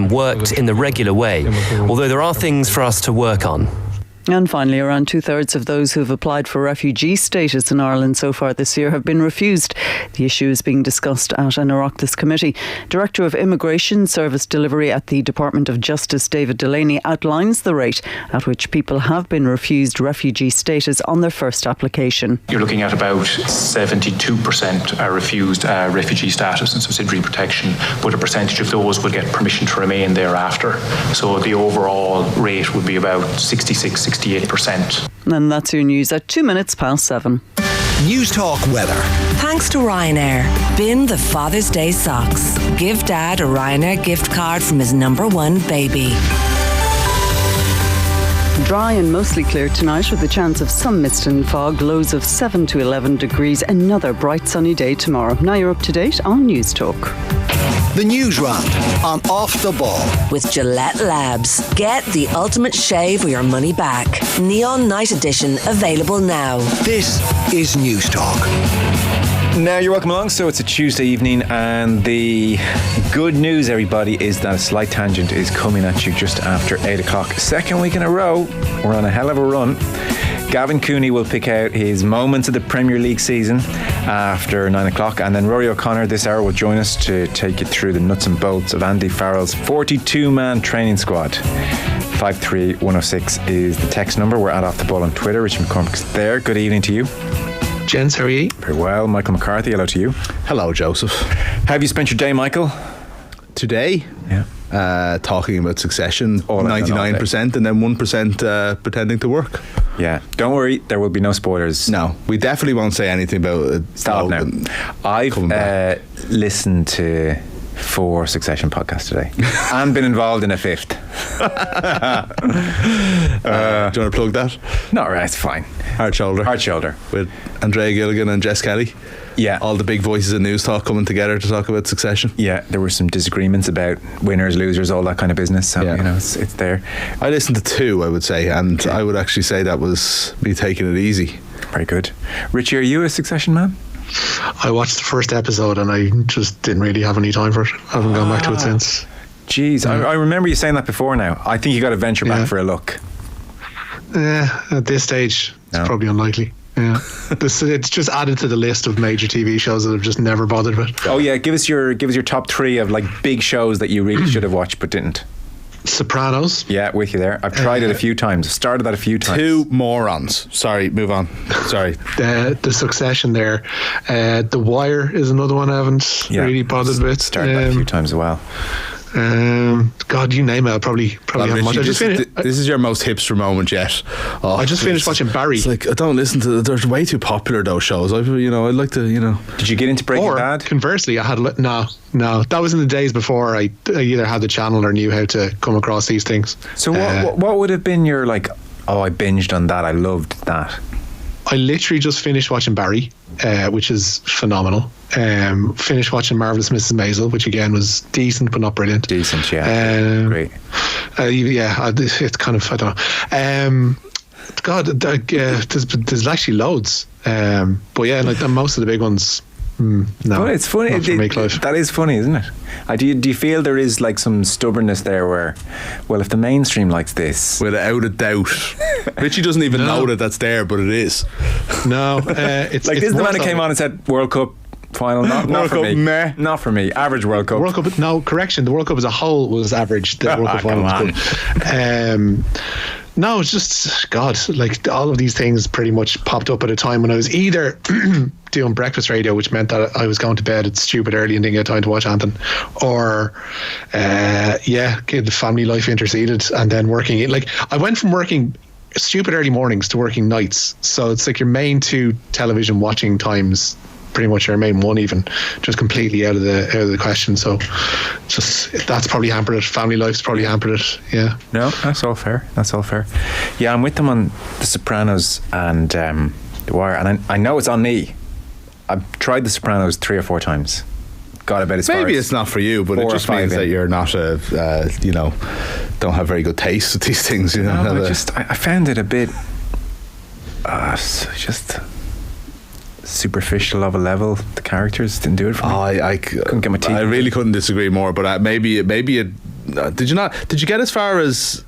worked in the regular way, although there are things for us to work on. And finally, around 2/3 of those who have applied for refugee status in Ireland so far this year have been refused. The issue is being discussed at an Oireachtas committee. Director of Immigration Service Delivery at the Department of Justice, David Delaney, outlines the rate at which people have been refused refugee status on their first application. You're looking at about 72% are refused refugee status and subsidiary protection, but a percentage of those will get permission to remain thereafter. So the overall rate would be about 68%. And that's your news at 7:02. News Talk weather. Thanks to Ryanair. Bin the Father's Day socks. Give Dad a Ryanair gift card from his number one baby. Dry and mostly clear tonight with a chance of some mist and fog. Lows of 7 to 11 degrees. Another bright sunny day tomorrow. Now you're up to date on News Talk. The Newsround on Off the Ball. With Gillette Labs. Get the ultimate shave or your money back. Neon Night Edition available now. This is News Talk. Now you're welcome along. So it's a Tuesday evening, and the good news, everybody, is that a slight tangent is coming at you just after 8 o'clock. Second week in a row, we're on a hell of a run. Gavin Cooney will pick out his moments of the Premier League season after 9 o'clock, and then Rory O'Connor this hour will join us to take you through the nuts and bolts of Andy Farrell's 42-man training squad. 53106 is the text number. We're at Off the Ball on Twitter. Richie McCormack's there. Good evening to you. Gents, how are you? Very well. Michael McCarthy, hello to you. Hello, Joseph. How have you spent your day, Michael? Today? Yeah. Talking about Succession, 99%, and then 1% pretending to work. Yeah. Don't worry, there will be no spoilers. No, we definitely won't say anything about it. Stop now. I've listened to 4 Succession podcasts today and been involved in a 5th. Do you want to plug that? No, right, it's fine. Hard Shoulder. With Andrea Gilligan and Jess Kelly. Yeah. All the big voices in News Talk coming together to talk about Succession. Yeah, there were some disagreements about winners, losers, all that kind of business. So, you know, it's there. I listened to 2, I would say, and I would actually say that was me taking it easy. Very good. Richie, are you a Succession man? I watched the first episode and I just didn't really have any time for it. I haven't gone back to it since. Jeez, I remember you saying that before now. I think you got to venture back for a look. At this stage, it's probably unlikely. Yeah, it's just added to the list of major TV shows that I've just never bothered with. Oh yeah, give us your top 3 of like big shows that you really should have watched but didn't. Sopranos. Yeah, with you there. I've tried it a few times. Started that a few times. 2 morons. Sorry, move on. Sorry. The Succession there. The Wire is another one I haven't really bothered with. Started that a few times as well. God, you name it. I'll probably have much. This is your most hipster moment yet. I just finished watching Barry. It's like I don't listen to. They're way too popular, those shows. I'd like to. Did you get into Breaking Bad? Conversely, I had no. That was in the days before I either had the channel or knew how to come across these things. So what would have been your like? Oh, I binged on that. I loved that. I literally just finished watching Barry, which is phenomenal. Finished watching Marvelous Mrs. Maisel, which again was decent but not brilliant. Decent, yeah. Great. It's kind of, I don't know. God, there's actually loads. But yeah, like most of the big ones. No, but it's funny. That is funny, isn't it? Do you feel there is like some stubbornness there where, well, if the mainstream likes this, without a doubt, Richie doesn't even know that that's there, but it is. No, it's like this is the man that came on and said World Cup final, not for me. Not for me. Average World Cup. World Cup. No, correction. The World Cup as a whole was average. The World Cup final was good. No, it's just, God, like all of these things pretty much popped up at a time when I was either doing breakfast radio, which meant that I was going to bed at stupid early and didn't get time to watch anything, or the family life interceded, and then working. Like I went from working stupid early mornings to working nights, so it's like your main 2 television watching times pretty much your main one, even just completely out of the question. So just that's probably hampered it. Family life's probably hampered it. Yeah. No, that's all fair. Yeah, I'm with them on The Sopranos and The Wire, and I know it's on me. I've tried The Sopranos 3 or 4 times. Got about as far. Maybe it's not for you, but it just means that you're not don't have very good taste with these things. I found it a bit just superficial of a level. The characters didn't do it for me. I couldn't get my teeth. I really couldn't disagree more, but maybe it Did you not? Did you get as far as?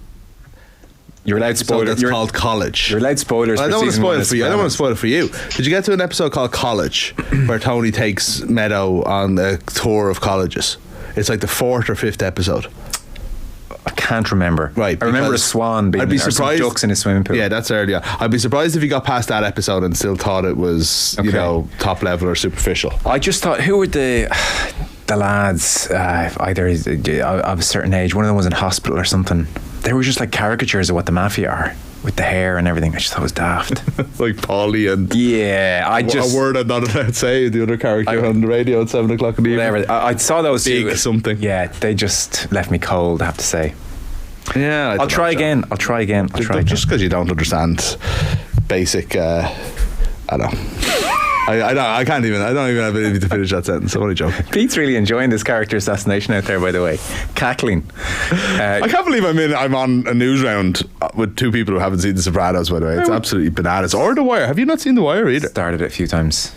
You're allowed spoilers. It's called College. You're allowed spoilers. I don't want to spoil it for you. I don't want to spoil it for you. Did you get to an episode called College, where Tony takes Meadow on a tour of colleges? It's like the 4th or 5th episode. I can't remember. Right, I remember a swan being. I'd be surprised. Some ducks in a swimming pool. Yeah, that's earlier. I'd be surprised if you got past that episode and still thought it was, top level or superficial. I just thought, who were the lads? Either of a certain age. One of them was in hospital or something. They were just like caricatures of what the mafia are, with the hair and everything. I just thought it was daft. Like Paulie and a word I'm not allowed to say, the other character on the radio at 7 o'clock in the evening. Whatever. I saw those big two. Something. Yeah, they just left me cold, I have to say. Yeah, I'll try again. Just because you don't understand basic. I don't know. I don't even have ability to finish that sentence. I'm only joking. Pete's really enjoying this character assassination out there, by the way. Cackling. I can't believe I'm on a Newsround with two people who haven't seen The Sopranos, by the way. It's absolutely bananas. Or The Wire. Have you not seen The Wire either? Started it a few times.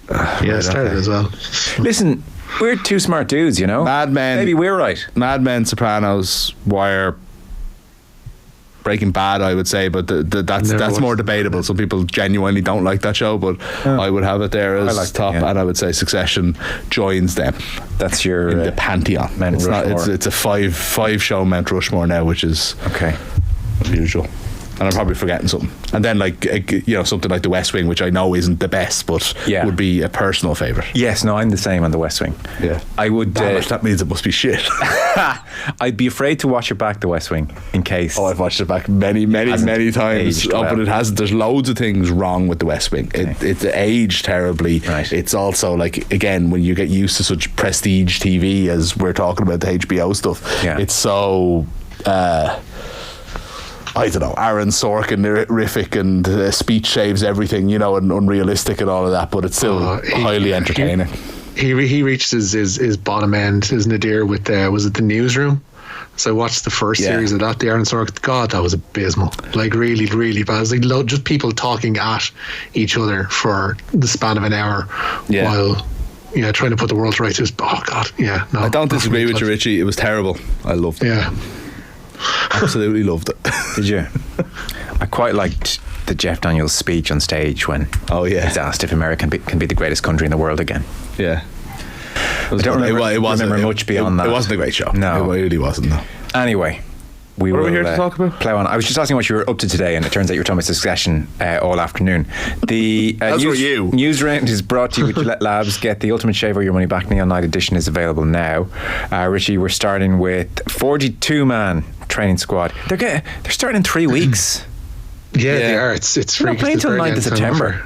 Yeah, started as well. Listen, we're two smart dudes, you know. Mad Men. Maybe we're right. Mad Men, Sopranos, Wire, Breaking Bad, I would say, but that's more debatable. Some people genuinely don't like that show, but I would have it there as top, and I would say Succession joins them. That's your in the pantheon. It's a five show Mount Rushmore now, which is unusual. And I'm probably forgetting something. And then, something like The West Wing, which I know isn't the best, but would be a personal favourite. Yes, no, I'm the same on The West Wing. Yeah. I would... that means it must be shit. I'd be afraid to watch it back, The West Wing, in case... Oh, I've watched it back many times. But it hasn't. There's loads of things wrong with The West Wing. Okay. It's aged terribly. Right. It's also, again, when you get used to such prestige TV as we're talking about the HBO stuff, it's so... I don't know, Aaron Sorkin-rific and speech shaves everything, and unrealistic and all of that, but it's still highly entertaining. He reached his bottom end, his nadir with was it The Newsroom? So I watched the first series of that, the Aaron Sorkin. God, that was abysmal. Really, really bad. It was just people talking at each other for the span of an hour while trying to put the world to rights. Oh God, no. I don't disagree with you, Richie. It was terrible. I loved it. Yeah. Absolutely loved it. Did you? I quite liked the Jeff Daniels speech on stage when he's asked if America can be the greatest country in the world again. Yeah. I don't remember much beyond that. It wasn't a great show. No. It really wasn't, no. Anyway, what are we here to talk about? Plough on. I was just asking what you were up to today, and it turns out you were talking about Succession all afternoon. The Newsround is brought to you with Gillette Labs. Get the ultimate shave or your money back. Neon Night Edition is available now. Richie, we're starting with 42-man training squad. They're starting in 3 weeks. Yeah, they are. It's they're not playing until 9th of September.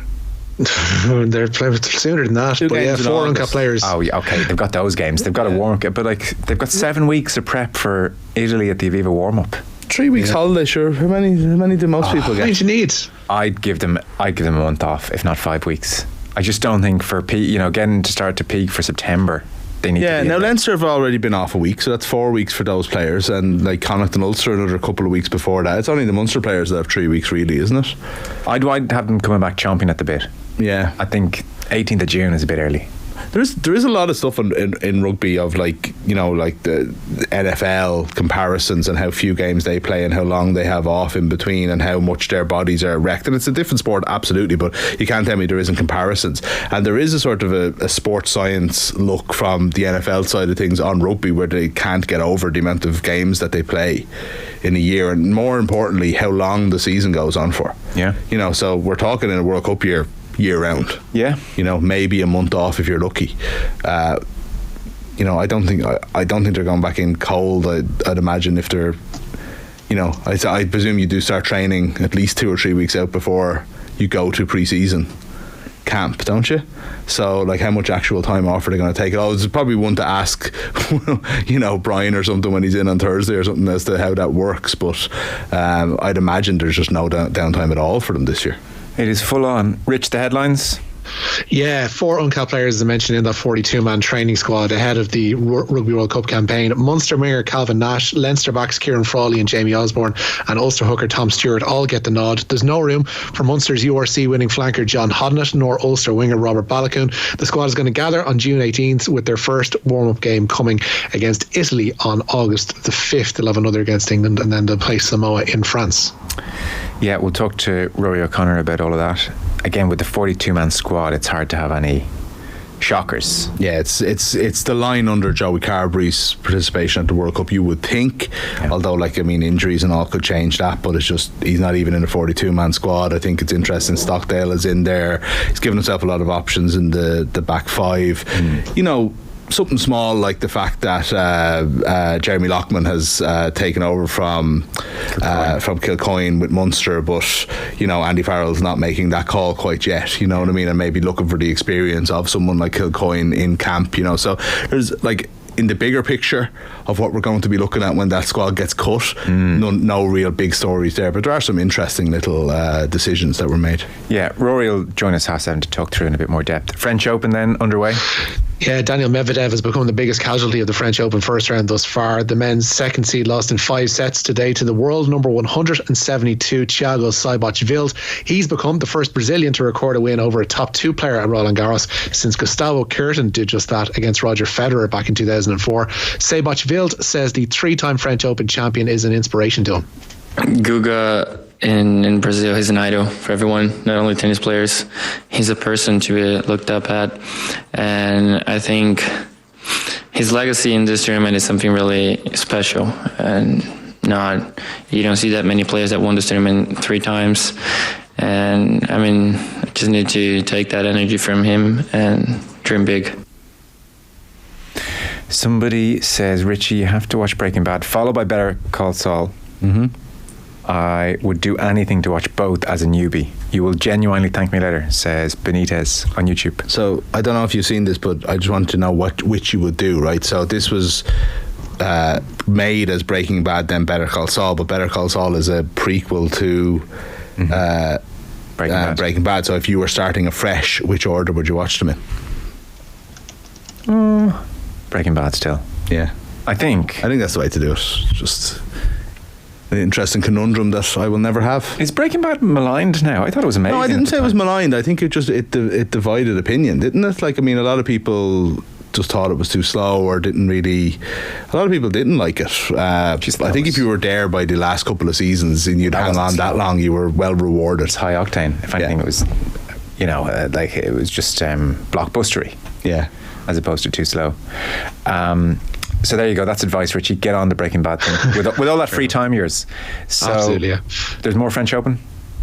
They're playing sooner than that. But 4 uncapped players. Oh, yeah, okay. They've got those games. They've got a warm up, but they've got 7 weeks of prep for Italy at the Aviva warm up. 3 weeks holiday, sure. How many do most people get? How many do you need? I'd give them a month off, if not 5 weeks. I just don't think for getting to start to peak for September. Now Leinster have already been off a week, so that's 4 weeks for those players, and Connacht and Ulster another couple of weeks before that. It's only the Munster players that have 3 weeks, really, isn't it? I'd have them coming back chomping at the bit. Yeah, I think 18th of June is a bit early. There is a lot of stuff in rugby of the NFL comparisons and how few games they play and how long they have off in between and how much their bodies are wrecked. And it's a different sport, absolutely, but you can't tell me there isn't comparisons. And there is a sort of a sports science look from the NFL side of things on rugby where they can't get over the amount of games that they play in a year, and more importantly, how long the season goes on for. Yeah. So we're talking in a World Cup year round. Yeah. Maybe a month off if you're lucky. I don't think they're going back in cold. I'd imagine if they're, I presume you do start training at least 2 or 3 weeks out before you go to pre-season camp, don't you? So how much actual time off are they going to take? It's probably one to ask Brian or something when he's in on Thursday or something as to how that works, but I'd imagine there's just no downtime at all for them this year. It is full on. Rich, the headlines? Yeah, 4 uncapped players, as I mentioned, in that 42-man training squad ahead of the Rugby World Cup campaign. Munster winger Calvin Nash, Leinster backs Kieran Frawley and Jamie Osborne, and Ulster hooker Tom Stewart all get the nod. There's no room for Munster's URC winning flanker John Hodnett, nor Ulster winger Robert Balakoon. The squad is going to gather on June 18th with their first warm-up game coming against Italy on August the 5th. They'll have another against England, and then they'll play Samoa in France. Yeah, we'll talk to Rory O'Connor about all of that. Again, with the 42-man squad, it's hard to have any shockers. Yeah, it's the line under Joey Carberry's participation at the World Cup, you would think. Yeah. Although, injuries and all could change that, but it's just he's not even in a 42-man squad. I think it's interesting. Stockdale is in there. He's given himself a lot of options in the back five. Something small like the fact that Jeremy Loughman has taken over from Kilcoyne with Munster, but Andy Farrell's not making that call quite yet, you know what I mean, and maybe looking for the experience of someone like Kilcoyne in camp, so there's in the bigger picture of what we're going to be looking at when that squad gets cut, no real big stories there, but there are some interesting little decisions that were made. Yeah, Rory will join us 7:30 to talk through in a bit more depth. French Open then underway. Yeah, Daniel Medvedev has become the biggest casualty of the French Open first round thus far. The men's second seed lost in 5 sets today to the world number 172, Thiago Seyboth Wild. He's become the first Brazilian to record a win over a top 2 player at Roland Garros since Gustavo Kuerten did just that against Roger Federer back in 2004. Seyboth Wild says the 3-time French Open champion is an inspiration to him. Guga in Brazil, he's an idol for everyone, not only tennis players. He's a person to be looked up at, and I think his legacy in this tournament is something really special, and you don't see that many players that won this tournament 3 times, and I just need to take that energy from him and dream big. Somebody says, Richie, you have to watch Breaking Bad, followed by Better Call Saul. I would do anything to watch both as a newbie. You will genuinely thank me later, says Benitez on YouTube. So I don't know if you've seen this, but I just want to know which you would do, right? So this was made as Breaking Bad, then Better Call Saul, but Better Call Saul is a prequel to Breaking Bad. So if you were starting afresh, which order would you watch them in? Breaking Bad still. Yeah. I think that's the way to do it. Just an interesting conundrum that I will never have. Is Breaking Bad maligned now? I thought it was amazing. No, I didn't say it was maligned. I think it divided opinion, didn't it? A lot of people just thought it was too slow, or didn't really. A lot of people didn't like it. I think if you were there by the last couple of seasons and you'd hang on that long, you were well rewarded. It's high octane. If anything, it was, it was just blockbustery. Yeah, as opposed to too slow. So there you go. That's advice, Richie. Get on the Breaking Bad thing with all that free time of yours. So absolutely, yeah. There's more French Open.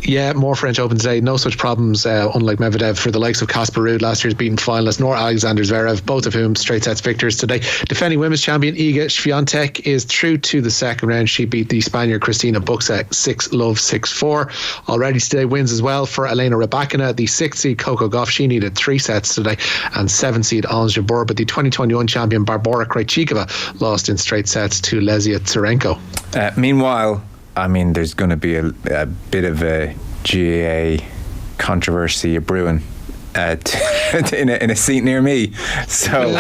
Yeah, more French Open today. No such problems, unlike Medvedev, for the likes of Casper Ruud, last year's beaten finalist, nor Alexander Zverev, both of whom straight sets victors today. Defending women's champion Iga Swiatek is through to the second round. She beat the Spaniard Cristina Buxa 6-love, 6-4. Already today wins as well for Elena Rybakina, the 6th seed Coco Gauff. She needed 3 sets today, and 7th seed Ons Jabeur. But the 2021 champion Barbora Krejcikova lost in straight sets to Lesia Tsurenko. Meanwhile, there's going to be a bit of a GAA controversy brewing in a seat near me. So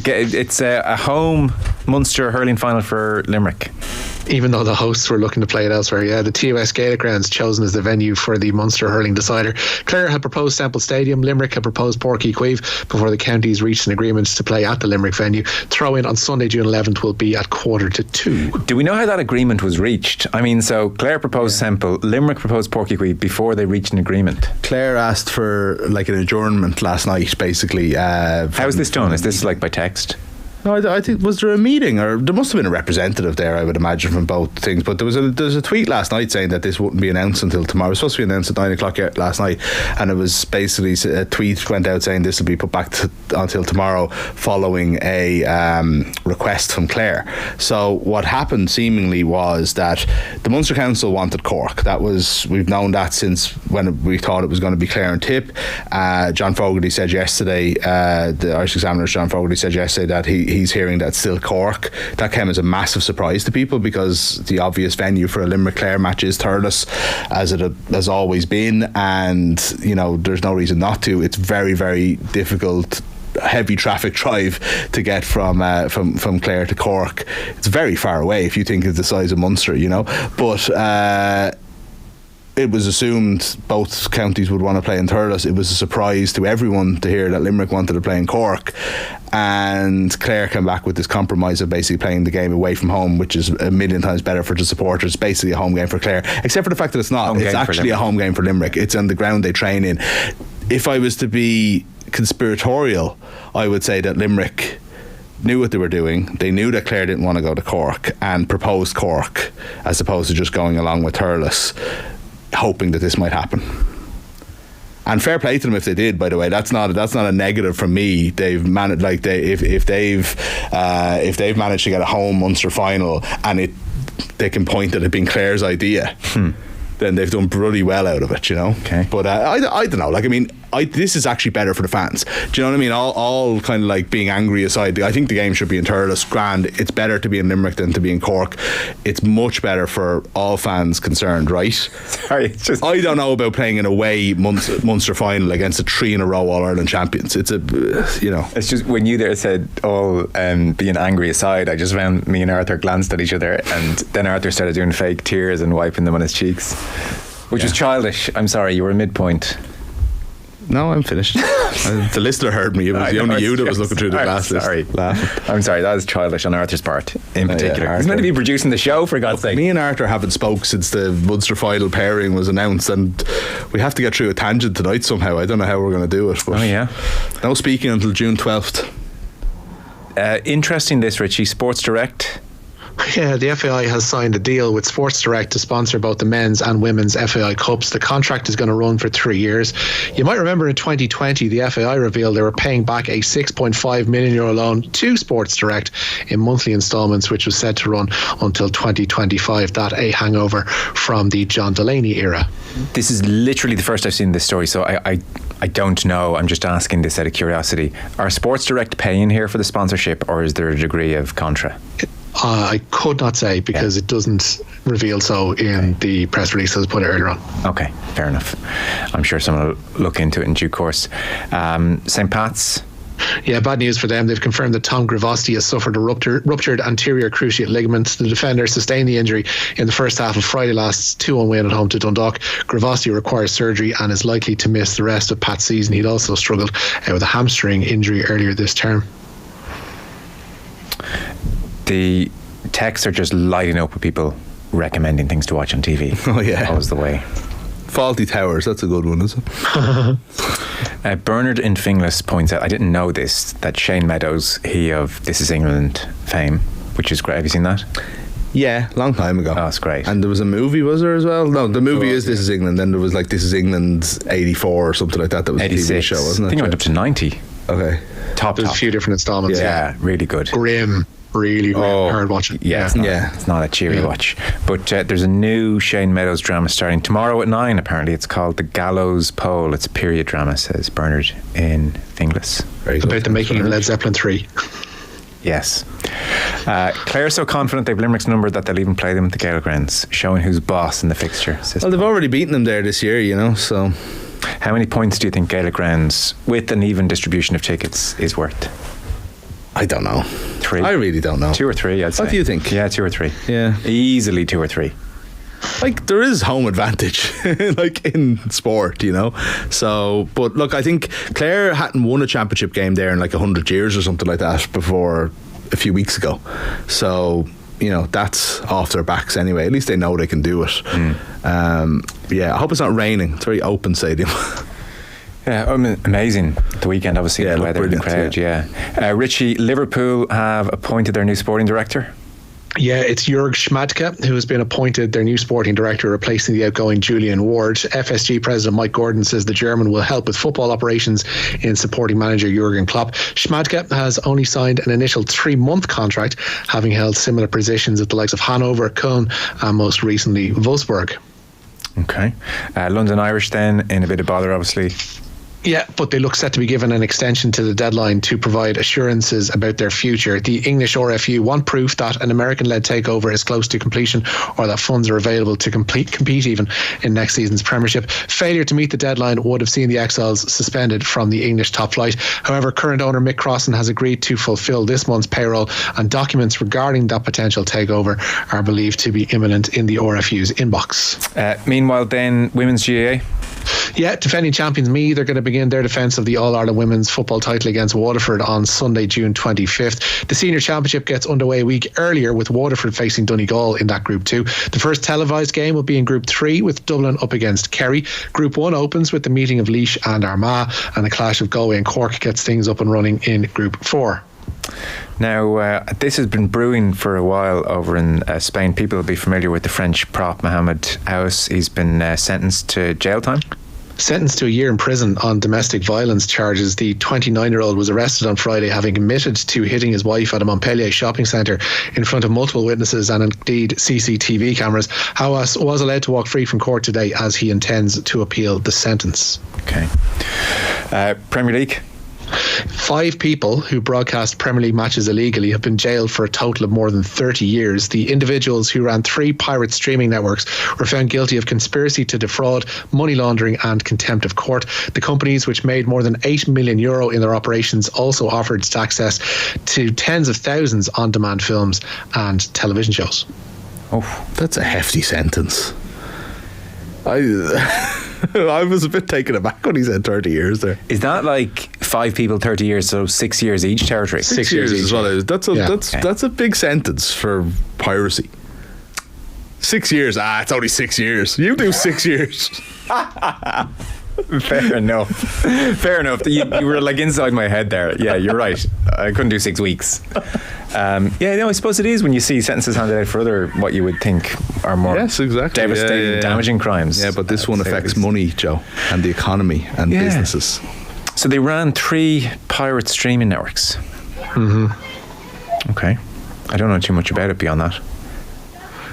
it's a home Munster hurling final for Limerick. Even though the hosts were looking to play it elsewhere. Yeah, the TOS Gaelic Grounds chosen as the venue for the Munster hurling decider. Clare had proposed Semple Stadium, Limerick had proposed Porky Queeve before the counties reached an agreement to play at the Limerick venue. Throw-in on Sunday, June 11th will be at 1:45. Do we know how that agreement was reached? So Clare proposed Semple, Limerick proposed Porky Queeve before they reached an agreement. Clare asked for an adjournment last night, basically. How is this done? Is this by text? No, I think, was there a meeting, or there must have been a representative there, I would imagine, from both things, but there was a tweet last night saying that this wouldn't be announced until tomorrow. It was supposed to be announced at 9 o'clock last night, and it was basically, a tweet went out saying this will be put back until tomorrow following a request from Clare. So what happened seemingly was that the Munster Council wanted Cork. We've known that since when we thought it was going to be Clare and Tip. John Fogarty said yesterday, the Irish Examiner's John Fogarty said yesterday that he he's hearing that still Cork. That came as a massive surprise to people because the obvious venue for a Limerick-Clare match is Thurles, as it has always been, and there's no reason not to. It's very, very difficult, heavy traffic drive to get from Clare to Cork. It's very far away if you think it's the size of Munster, but it was assumed both counties would want to play in Thurles. It was a surprise to everyone to hear that Limerick wanted to play in Cork, and Clare came back with this compromise of basically playing the game away from home, which is a million times better for the supporters. Basically a home game for Clare, except for the fact that it's not. It's actually a home game for Limerick. It's on the ground they train in. If I was to be conspiratorial, I would say that Limerick knew what they were doing. They knew that Clare didn't want to go to Cork and proposed Cork as opposed to just going along with Thurles, hoping that this might happen. And fair play to them if they did, by the way. That's not a negative from me. They've managed, if they've managed to get a home Munster final and they can point at it being Clare's idea, then they've done pretty well out of it, Okay. But I don't know. This is actually better for the fans. Do you know what I mean? All kind of being angry aside, I think the game should be in Thurles. Grand. It's better to be in Limerick than to be in Cork. It's much better for all fans concerned, right? Sorry, it's just... I don't know about playing an away Munster final against a 3 in a row All-Ireland champions. It's It's just when you there said all being angry aside, I just found me and Arthur glanced at each other, and then Arthur started doing fake tears and wiping them on his cheeks, which was childish. I'm sorry, you were midpoint. No, I'm finished. The listener heard me. It was only you that was looking through the glasses. Sorry. I'm sorry, that was childish on Arthur's part in particular. He's meant to be producing the show, for God's sake. Me and Arthur haven't spoke since the Munster final pairing was announced, and we have to get through a tangent tonight somehow. I don't know how we're going to do it, but no speaking until June 12th. Interesting this, Richie. Sports Direct. Yeah, the FAI has signed a deal with Sports Direct to sponsor both the men's and women's FAI Cups. The contract is going to run for 3 years. You might remember in 2020, the FAI revealed they were paying back a €6.5 million loan to Sports Direct in monthly instalments, which was set to run until 2025. That a hangover from the John Delaney era. This is literally the first I've seen this story, so I don't know. I'm just asking this out of curiosity. Are Sports Direct paying here for the sponsorship, or is there a degree of contra? I could not say because it doesn't reveal so in the press release as put earlier on. Okay, fair enough. I'm sure someone will look into it in due course. St. Pat's. Yeah, bad news for them. They've confirmed that Tom Gravosti has suffered a ruptured anterior cruciate ligament. The defender sustained the injury in the first half of Friday last 2-1 win at home to Dundalk. Gravosti requires surgery and is likely to miss the rest of Pat's season. He'd also struggled with a hamstring injury earlier this term. The texts are just lighting up with people recommending things to watch on TV. Oh yeah, always the way. Faulty Towers, that's a good one, isn't it? Bernard in Finglas points out, I didn't know this, that Shane Meadows, he of This Is England fame, which is great. Have you seen that? Yeah, long time ago. Oh, it's great. And there was a movie, was there, as well? No, the movie is This Is England. Then there was This Is England 84 or something like that. That was 86. A TV show, wasn't it? I think it went up to 90. Okay. Top. There's a few different installments. Yeah, really good. Grim. Really hard watching. Yeah, it's not a cheery watch. But there's a new Shane Meadows drama starting tomorrow at 9, apparently. It's called The Gallows Pole. It's a period drama, says Bernard in Finglas. Very good. About the making of Led Zeppelin 3. Yes. Clare's so confident they've Limerick's number that they'll even play them at the Gaelic Grounds, showing who's boss in the fixture. Well, they've already beaten them there this year, so... How many points do you think Gaelic Grounds, with an even distribution of tickets, is worth? I don't know. 3? I really don't know. 2 or 3, I'd say. What do you think? Yeah, 2 or 3. Yeah. Easily 2 or 3. There is home advantage, in sport, So, but look, I think Clare hadn't won a championship game there in 100 years or something like that before a few weeks ago. So, that's off their backs anyway. At least they know they can do it. I hope it's not raining. It's a very open stadium. Yeah, amazing. The weekend, obviously, the weather and the crowd, Richie, Liverpool have appointed their new sporting director. Yeah, it's Jörg Schmadtke, who has been appointed their new sporting director, replacing the outgoing Julian Ward. FSG President Mike Gordon says the German will help with football operations in supporting manager Jurgen Klopp. Schmadtke has only signed an initial 3-month contract, having held similar positions at the likes of Hanover, Köln, and most recently Wolfsburg. Okay. London Irish then, in a bit of bother, obviously. Yeah, but they look set to be given an extension to the deadline to provide assurances about their future. The English RFU want proof that an American-led takeover is close to completion, or that funds are available to compete even in next season's Premiership. Failure to meet the deadline would have seen the Exiles suspended from the English top flight. However, current owner Mick Crossan has agreed to fulfil this month's payroll, and documents regarding that potential takeover are believed to be imminent in the RFU's inbox. Meanwhile then, women's GAA? Yeah, defending champions Meath are going to begin their defence of the All-Ireland women's football title against Waterford on Sunday, June 25th. The senior championship gets underway a week earlier, with Waterford facing Donegal in that Group 2. The first televised game will be in Group 3, with Dublin up against Kerry. Group 1 opens with the meeting of Laois and Armagh, and the clash of Galway and Cork gets things up and running in Group 4. Now, this has been brewing for a while over in Spain. People will be familiar with the French prop Mohamed Aous. He's been sentenced to jail time. Sentenced to a year in prison on domestic violence charges. The 29-year-old was arrested on Friday, having admitted to hitting his wife at a Montpellier shopping centre in front of multiple witnesses and indeed CCTV cameras. Aous was allowed to walk free from court today, as he intends to appeal the sentence. Okay. Premier League. 5 people who broadcast Premier League matches illegally have been jailed for a total of more than 30 years. The individuals who ran 3 pirate streaming networks were found guilty of conspiracy to defraud, money laundering and contempt of court. The companies, which made more than €8 million in their operations, also offered access to tens of thousands on-demand films and television shows. Oh, that's a hefty sentence. I was a bit taken aback when he said 30 years there. Is that like 5 people, 30 years, so 6 years each territory? 6 years is what it is. That's a big sentence for piracy. 6 years. It's only 6 years. You do 6 years. Fair enough. Fair enough. You were like inside my head there. Yeah, you're right. I couldn't do 6 weeks. I suppose it is when you see sentences handed out for other what you would think are more devastating, damaging crimes. Yeah, but this one affects money, Joe, and the economy and businesses. So they ran 3 pirate streaming networks. Mm-hmm. Okay. I don't know too much about it beyond that.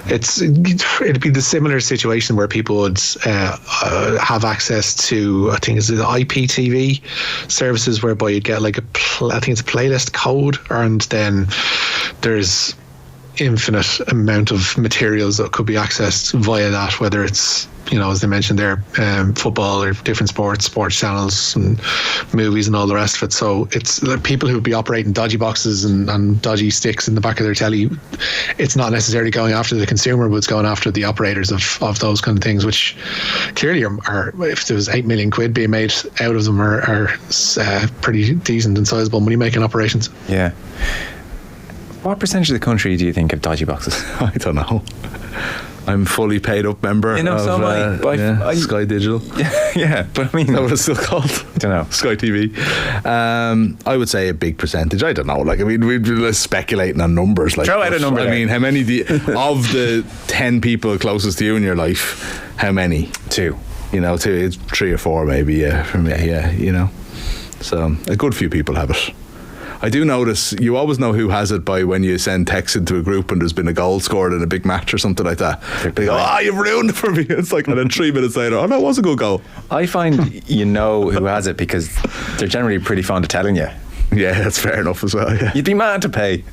It'd be the similar situation where people would have access to, I think it's the IPTV services, whereby you'd get like I think it's a playlist code, and then there's infinite amount of materials that could be accessed via that, whether it's, as they mentioned there, football or different sports channels and movies and all the rest of it. So it's like people who would be operating dodgy boxes and dodgy sticks in the back of their telly. It's not necessarily going after the consumer, but it's going after the operators of those kind of things, which clearly are if there was £8 million being made out of them, are pretty decent and sizable money making operations. Yeah. What percentage of the country do you think have dodgy boxes? I don't know. I'm fully paid up member of Sky Digital. Yeah, but I mean, is that what it's still called? I don't know. Sky TV. I would say a big percentage. I don't know. We're speculating on numbers. Throw out a number. I mean, how many of the 10 people closest to you in your life? How many? 2. 2. It's 3 or 4 maybe. Yeah, for me. Yeah. So a good few people have it. I do notice you always know who has it by when you send text into a group and there's been a goal scored in a big match or something like that. They go, you've ruined it for me. It's like, and then 3 minutes later, that was a good goal. I find who has it because they're generally pretty fond of telling you. Yeah, that's fair enough as well. Yeah. You'd be mad to pay.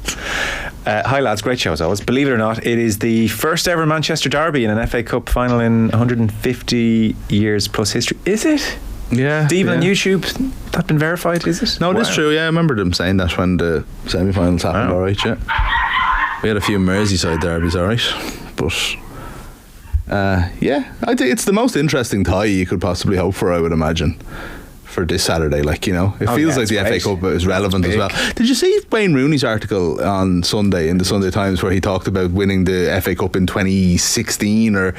Hi lads, great show as always. Believe it or not, it is the first ever Manchester derby in an FA Cup final in 150 years plus history. Is it? Yeah. Stephen on YouTube, that's been verified, is it? No, it's true. Yeah, I remember them saying that when the semi-finals happened. All right, yeah. We had a few Merseyside derbies, all right, but I think it's the most interesting tie you could possibly hope for, I would imagine, for this Saturday. It feels like the FA Cup is relevant as well. Did you see Wayne Rooney's article on Sunday in the Sunday Times where he talked about winning the FA Cup in 2016 or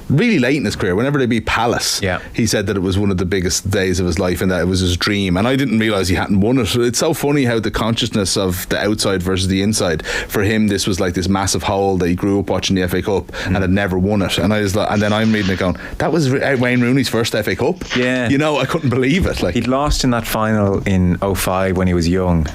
really late in his career, whenever they beat Palace? Yeah. He said that it was one of the biggest days of his life and that it was his dream, and I didn't realise he hadn't won it. It's so funny how the consciousness of the outside versus the inside, for him this was like this massive hole that he grew up watching the FA Cup and had never won it, and I was like, and then I'm reading it going, that was Wayne Rooney's first FA Cup. Yeah. I couldn't believe it. He'd lost in that final in 2005 when he was young.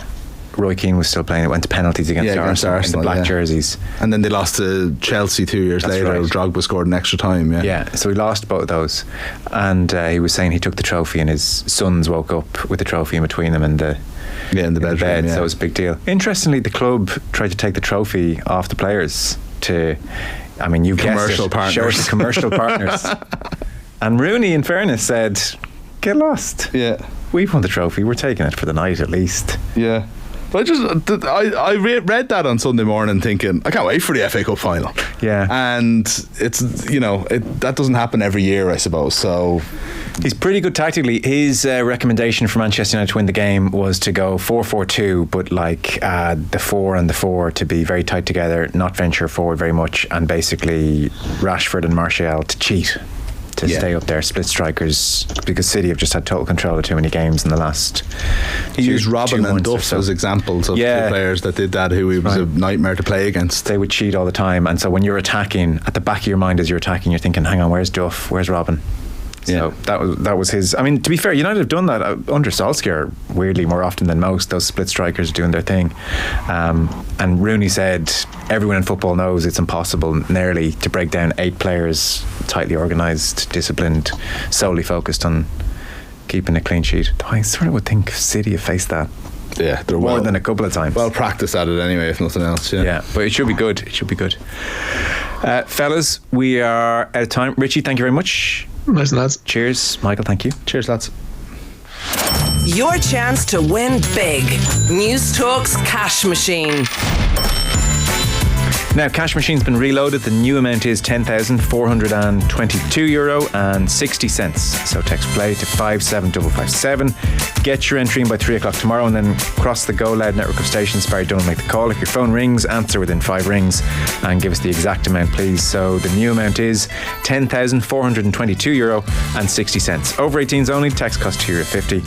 Roy Keane was still playing. It went to penalties against Arsenal in the black jerseys. And then they lost to Chelsea 2 years later. Right. Drogba scored an extra time. Yeah, so he lost both of those. And he was saying he took the trophy and his sons woke up with the trophy in between them in the bedroom. So it was a big deal. Interestingly, the club tried to take the trophy off the players to, I mean, you commercial guessed it, show it to commercial partners. And Rooney, in fairness, said, get lost. Yeah. We've won the trophy. We're taking it for the night at least. Yeah. But I read that on Sunday morning thinking, I can't wait for the FA Cup final. Yeah. And it's, that doesn't happen every year, I suppose. So he's pretty good tactically. His recommendation for Manchester United to win the game was to go 4-4-2, but the 4 and the 4 to be very tight together, not venture forward very much, and basically Rashford and Martial to cheat. To stay up there, split strikers, because City have just had total control of too many games in the last. He used Robin and Duff as examples of two players that did that, who he was a nightmare to play against. They would cheat all the time, and so when you're attacking, at the back of your mind as you're attacking, you're thinking, hang on, where's Duff, where's Robin? So that was his. I mean, to be fair, United have done that under Solskjaer, weirdly more often than most. Those split strikers doing their thing. And Rooney said, everyone in football knows it's impossible nearly to break down 8 players, tightly organised, disciplined, solely focused on keeping a clean sheet. I sort of would think City have faced that. Yeah, they're more than a couple of times. Well practiced at it anyway, if nothing else. Yeah, but it should be good. It should be good. Fellas, we are out of time. Richie, thank you very much. Nice, lads. Cheers. Michael, thank you. Cheers, lads. Your chance to win big. News Talk's Cash Machine. Now, Cash Machine's been reloaded. The new amount is €10,422.60. So text play to 57557. Get your entry in by 3 o'clock tomorrow, and then cross the Go Loud network of stations. Barry Dunn will make the call. If your phone rings, answer within 5 rings and give us the exact amount, please. So the new amount is €10,422.60. Over 18s only. Text cost €2.50.